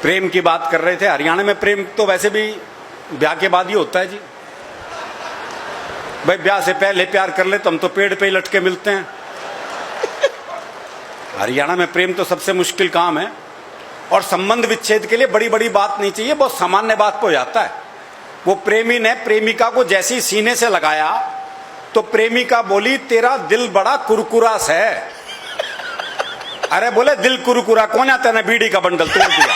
प्रेम की बात कर रहे थे। हरियाणा में प्रेम तो वैसे भी ब्याह के बाद ही होता है जी। भाई ब्याह से पहले प्यार कर ले तो हम तो पेड़ पे ही लटके मिलते हैं। हरियाणा में प्रेम तो सबसे मुश्किल काम है। और संबंध विच्छेद के लिए बड़ी बड़ी बात नहीं चाहिए, बहुत सामान्य बात पे हो जाता है। वो प्रेमी ने प्रेमिका को जैसे ही सीने से लगाया तो प्रेमिका बोली, तेरा दिल बड़ा कुरकुरा सा है। अरे बोले, दिल कुरकुरा कौन आता है? बीड़ी का बंडल तोड़ दिया।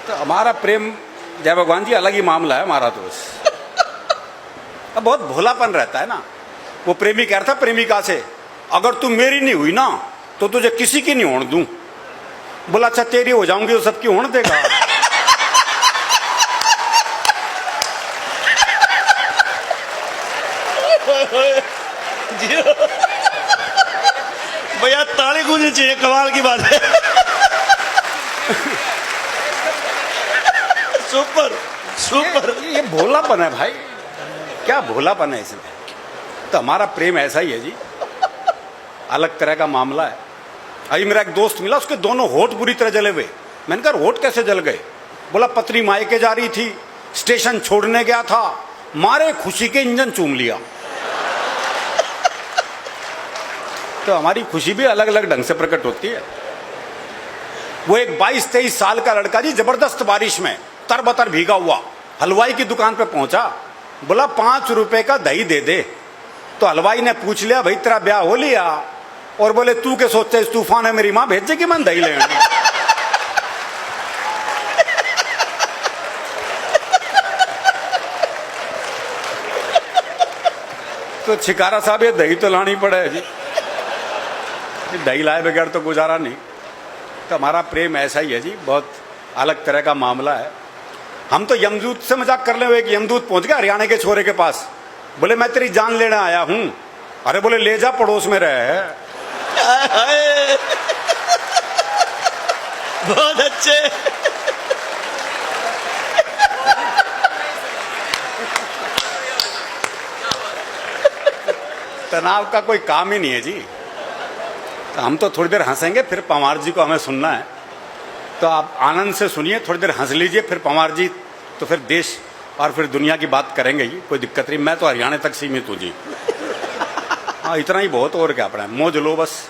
तो हमारा प्रेम जय भगवान जी अलग ही मामला है हमारा। तो अब बहुत भोलापन रहता है ना। वो प्रेमी कह रहा था प्रेमिका से, अगर तू मेरी नहीं हुई ना तो तुझे किसी की नहीं होने दूं। बोला, अच्छा तेरी हो जाऊंगी तो सबकी होने देगा। भैया ताली गूंजनी चाहिए, कमाल की बात है। Super super. ये भोलापन है भाई, क्या भोलापन है इसमें। तो हमारा प्रेम ऐसा ही है जी, अलग तरह का मामला है। अभी मेरा एक दोस्त मिला, उसके दोनों होठ बुरी तरह जले हुए। मैंने कहा होठ कैसे जल गए? बोला, पत्नी मायके जा रही थी, स्टेशन छोड़ने गया था, मारे खुशी के इंजन चूम लिया। तो हमारी खुशी भी अलग अलग ढंग से प्रकट होती है। वो एक 22-23 साल का लड़का जी, जबरदस्त बारिश में तरबतर भीगा हुआ हलवाई की दुकान पे पहुंचा। बोला, 5 रुपए का दही दे दे। तो हलवाई ने पूछ लिया, भाई तेरा ब्याह हो लिया? और बोले, तू के सोचते इस तूफान है मेरी मां भेजे कि मैं दही ले आऊं? तो छिकारा साहब, ये दही तो लानी पड़े जी, दही लाए बगैर तो गुजारा नहीं। तो हमारा प्रेम ऐसा ही है जी, बहुत अलग तरह का मामला है। हम तो यमदूत से मजाक कर ले, एक यमदूत पहुंच गया हरियाणा के छोरे के पास। बोले, मैं तेरी जान लेने आया हूं। अरे बोले, ले जा, पड़ोस में रहे। बहुत अच्छे। तनाव का कोई काम ही नहीं है जी। तो हम तो थोड़ी देर हंसेंगे, फिर पंवार जी को हमें सुनना है। तो आप आनंद से सुनिए, थोड़ी देर हंस लीजिए, फिर पंवार जी तो फिर देश और फिर दुनिया की बात करेंगे ही, कोई दिक्कत नहीं। मैं तो हरियाणा तक सीमित हूँ जी। हाँ, इतना ही बहुत, और क्या अपना मौज लो बस।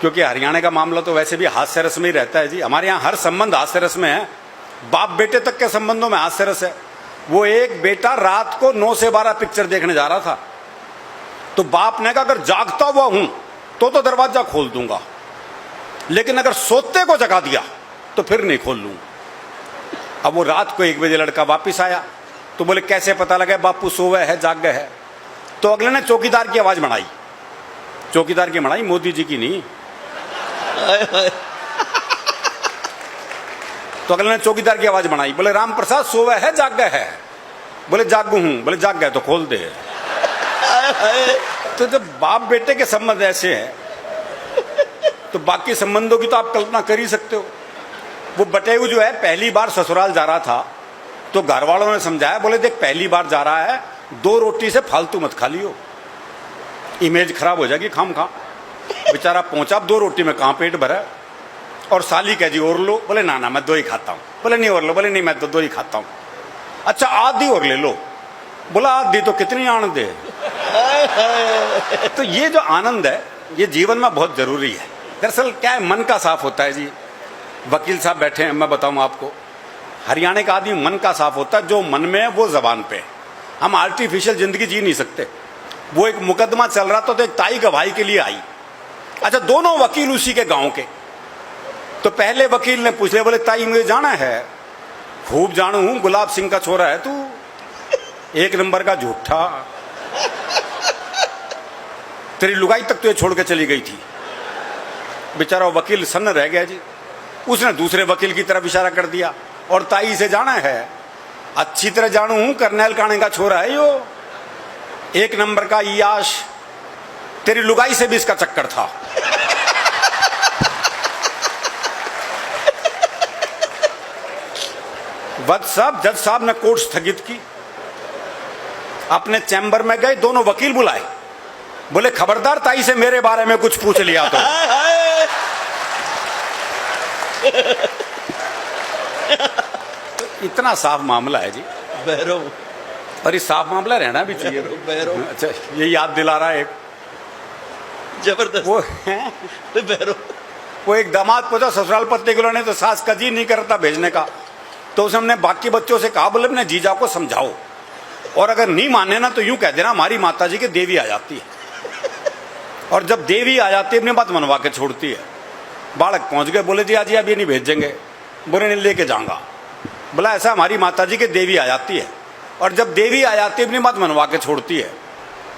क्योंकि हरियाणा का मामला तो वैसे भी हास्य रस में ही रहता है जी। हमारे यहाँ हर संबंध हास्य रस में है, बाप बेटे तक के संबंधों में हास्य रस है। वो एक बेटा रात को 9 से 12 पिक्चर देखने जा रहा था, तो बाप ने कहा, अगर जागता हुआ हूं तो दरवाजा खोल दूंगा, लेकिन अगर सोते को जगा दिया तो फिर नहीं खोल लूंगा। अब वो रात को 1 बजे लड़का वापिस आया, तो बोले, कैसे पता लगा बापू सोवे है जाग गए है? तो अगले ने चौकीदार की आवाज बनाई। चौकीदार की बनाई, मोदी जी की नहीं। तो अगले ने चौकीदार की आवाज बनाई, बोले, राम प्रसाद सोवे है जाग गए है? बोले, जागू हूं। बोले, जाग गए तो खोल दे। तो जब बाप बेटे के संबंध ऐसे हैं तो बाकी संबंधों की तो आप कल्पना कर ही सकते हो। वो बटेऊ जो है, पहली बार ससुराल जा रहा था, तो घर वालों ने समझाया, बोले, देख पहली बार जा रहा है, 2 रोटी से फालतू मत खा लियो, इमेज खराब हो जाएगी खाम खा। बेचारा पहुंचा, 2 रोटी में कहां पेट भरा। और साली कह जी, और लो? बोले, ना ना मैं 2 ही खाता हूं। बोले, नहीं और लो? बोले, नहीं मैं तो 2 ही खाता हूं। अच्छा आधी और ले लो। बोला, आधी तो कितनी आनंद है। तो ये जो आनंद है, ये जीवन में बहुत जरूरी है। दरअसल क्या है, मन का साफ होता है जी। वकील साहब बैठे हैं, मैं बताऊं आपको, हरियाणा का आदमी मन का साफ होता है। जो मन में है वो जबान पे। हम आर्टिफिशियल जिंदगी जी नहीं सकते। वो एक मुकदमा चल रहा था, तो एक ताई गवाही के लिए आई। अच्छा, दोनों वकील उसी के गांव के। तो पहले वकील ने पूछ लिया, बोले, ताई मुझे जाना है? खूब जानू हूं, गुलाब सिंह का छोरा है तू, 1 नंबर का झूठा, तेरी लुगाई तक तुझे छोड़ के चली गई थी। बेचारा वकील सन्न रह गया जी। उसने दूसरे वकील की तरफ इशारा कर दिया, और ताई से जाना है? अच्छी तरह जानू हूं, करनैल काणे का छोरा है यो, 1 नंबर का याश, तेरी लुगाई से भी इसका चक्कर था। वक्त साहब, जज साहब ने कोर्ट स्थगित की, अपने चैम्बर में गए, दोनों वकील बुलाए, बोले खबरदार ताई से मेरे बारे में कुछ पूछ लिया तो। हाय हाय। इतना साफ मामला है जी, भैरव और ये साफ मामला रहना भी चाहिए। भैरव अच्छा, ये याद दिला रहा है एक, जबरदस्त वो भैरव। वो एक दामाद पूछा ससुराल पत्नी के ने तो सास का जी नहीं करता भेजने का, तो उसने हमने बाकी बच्चों से कहा बोले अपने जीजा को समझाओ, और अगर नहीं माने ना तो यूं कह देना हमारी माता जी की देवी आ जाती है, और जब देवी आ जाती है अपनी बात मनवा के छोड़ती है। बालक पहुंच गए, बोले जी आज ये नहीं भेजेंगे, बोले नहीं लेके जाऊंगा। बोला ऐसा हमारी माता जी की देवी आ जाती है, और जब देवी आ जाती है अपनी बात मनवा के छोड़ती है।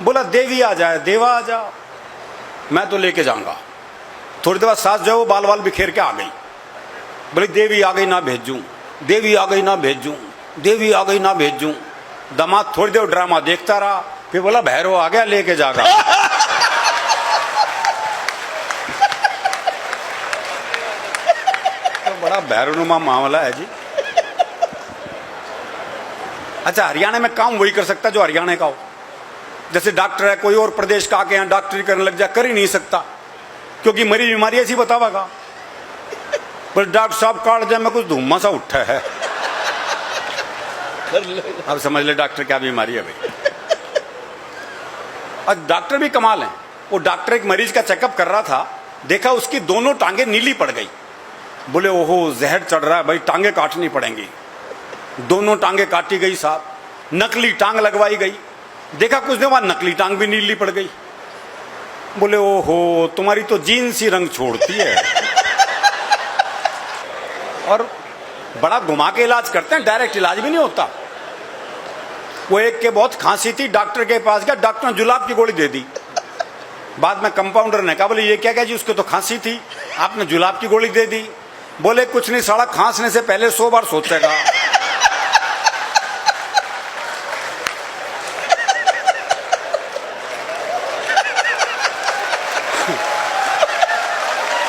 बोला देवी आ जाए देवा आ जा, मैं तो लेके जाऊंगा। थोड़ी देर बाद सास जो है वो बाल बाल बिखेर के आ गई, बोले देवी आ गई ना भेजूं, देवी आ गई ना भेजूं, देवी आ गई ना भेजूं। दामाद थोड़ी देर ड्रामा देखता रहा, फिर बोला भैरव आ गया लेके जागा। तो बड़ा भैरवनुमा मामला है जी। अच्छा, हरियाणा में काम वही कर सकता जो हरियाणा का हो। जैसे डॉक्टर है कोई और प्रदेश का आके यहाँ डॉक्टरी करने लग जाए, कर ही नहीं सकता, क्योंकि मरी बीमारी ऐसी बतावागा। पर डॉक्टर साहब काट जाए मैं कुछ धुम्मा सा उठा है, अब समझ ले डॉक्टर क्या बीमारी है भाई। अब डॉक्टर भी कमाल है। वो डॉक्टर एक मरीज का चेकअप कर रहा था, देखा उसकी दोनों टांगे नीली पड़ गई। बोले ओहो जहर चढ़ रहा है भाई, टांगे काटनी पड़ेंगी। दोनों टांगे काटी गई साहब, नकली टांग लगवाई गई। देखा कुछ देर बाद नकली टांग भी नीली पड़ गई। बोले ओहो तुम्हारी तो जीन्स ही रंग छोड़ती है। और बड़ा घुमा के इलाज करते हैं, डायरेक्ट इलाज भी नहीं होता। वो एक के बहुत खांसी थी, डॉक्टर के पास गया, डॉक्टर ने जुलाब की गोली दे दी। बाद में कंपाउंडर ने कहा बोले ये क्या जी, उसको तो खांसी थी आपने जुलाब की गोली दे दी। बोले कुछ नहीं, साला खांसने से पहले 100 बार सोचेगा।